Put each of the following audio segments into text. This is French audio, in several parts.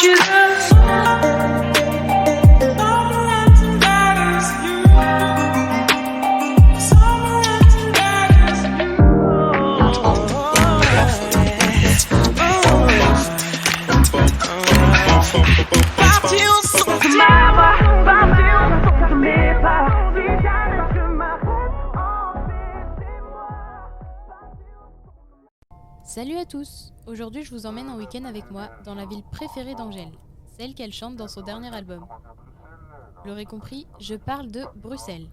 want you to. Salut à tous! Aujourd'hui je vous emmène en week-end avec moi dans la ville préférée d'Angèle, celle qu'elle chante dans son dernier album. Vous l'aurez compris, je parle de Bruxelles.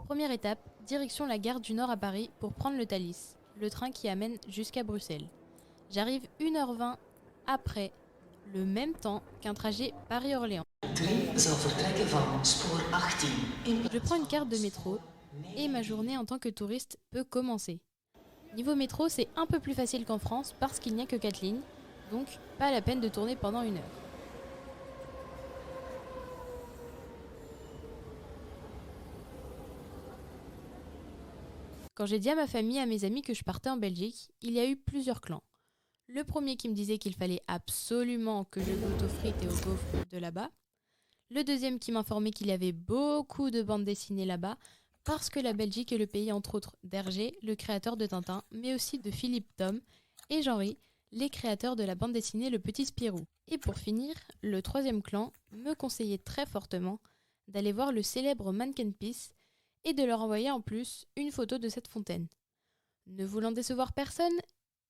Première étape, direction la gare du Nord à Paris pour prendre le Thalys, le train qui amène jusqu'à Bruxelles. J'arrive 1h20 après, le même temps qu'un trajet Paris-Orléans. Je prends une carte de métro et ma journée en tant que touriste peut commencer. Niveau métro, c'est un peu plus facile qu'en France parce qu'il n'y a que 4 lignes, donc pas la peine de tourner pendant 1 heure. Quand j'ai dit à ma famille et à mes amis que je partais en Belgique, il y a eu plusieurs clans. Le premier qui me disait qu'il fallait absolument que je goûte aux frites et aux gaufres de là-bas. Le deuxième qui m'informait qu'il y avait beaucoup de bandes dessinées là-bas, parce que la Belgique est le pays entre autres d'Hergé, le créateur de Tintin, mais aussi de Philippe Tom et Jean-Ry, les créateurs de la bande dessinée Le Petit Spirou. Et pour finir, le troisième clan me conseillait très fortement d'aller voir le célèbre Mannequin Peace et de leur envoyer en plus une photo de cette fontaine. Ne voulant décevoir personne,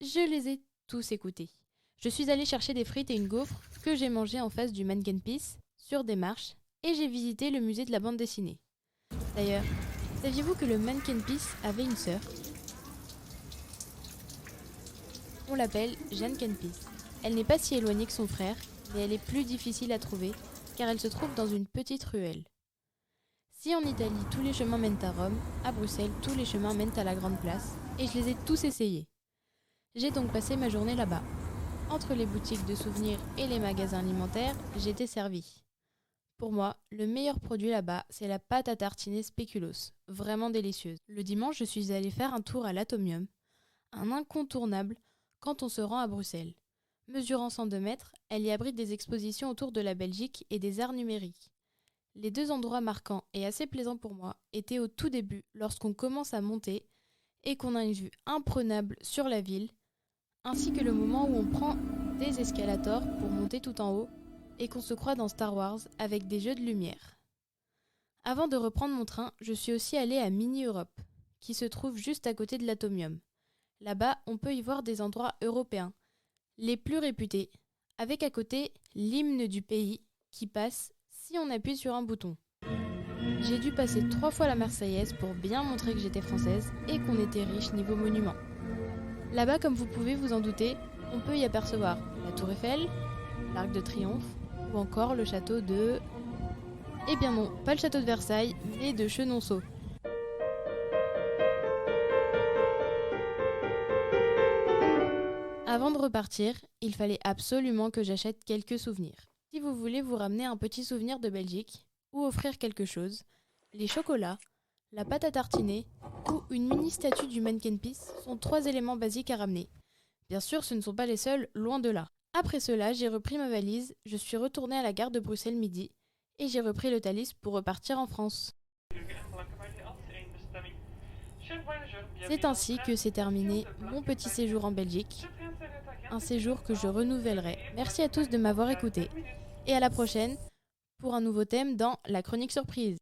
je les ai tous écoutés. Je suis allée chercher des frites et une gaufre que j'ai mangé en face du Mannequin Peace sur des marches et j'ai visité le musée de la bande dessinée. D'ailleurs, saviez-vous que le Mannequin Peace avait une sœur? On l'appelle Jeanne Peace. Elle n'est pas si éloignée que son frère, mais elle est plus difficile à trouver car elle se trouve dans une petite ruelle. Si en Italie tous les chemins mènent à Rome, à Bruxelles tous les chemins mènent à la Grande Place et je les ai tous essayés. J'ai donc passé ma journée là-bas. Entre les boutiques de souvenirs et les magasins alimentaires, j'étais servie. Pour moi, le meilleur produit là-bas, c'est la pâte à tartiner spéculoos, vraiment délicieuse. Le dimanche, je suis allée faire un tour à l'Atomium, un incontournable quand on se rend à Bruxelles. Mesurant 102 mètres, elle y abrite des expositions autour de la Belgique et des arts numériques. Les deux endroits marquants et assez plaisants pour moi étaient au tout début, lorsqu'on commence à monter et qu'on a une vue imprenable sur la ville, ainsi que le moment où on prend des escalators pour monter tout en haut et qu'on se croit dans Star Wars avec des jeux de lumière. Avant de reprendre mon train, je suis aussi allée à Mini Europe, qui se trouve juste à côté de l'Atomium. Là-bas, on peut y voir des endroits européens, les plus réputés, avec à côté l'hymne du pays qui passe si on appuie sur un bouton. J'ai dû passer 3 fois la Marseillaise pour bien montrer que j'étais française et qu'on était riche niveau monuments. Là-bas, comme vous pouvez vous en douter, on peut y apercevoir la Tour Eiffel, l'Arc de Triomphe, ou encore le château de... Eh bien non, pas le château de Versailles, mais de Chenonceau. Avant de repartir, il fallait absolument que j'achète quelques souvenirs. Si vous voulez vous ramener un petit souvenir de Belgique, ou offrir quelque chose, les chocolats, la pâte à tartiner, ou une mini statue du Mannequin Peace sont 3 éléments basiques à ramener. Bien sûr, ce ne sont pas les seuls, loin de là. Après cela, j'ai repris ma valise, je suis retournée à la gare de Bruxelles midi et j'ai repris le Thalys pour repartir en France. C'est ainsi que s'est terminé mon petit séjour en Belgique, un séjour que je renouvellerai. Merci à tous de m'avoir écouté et à la prochaine pour un nouveau thème dans la chronique surprise.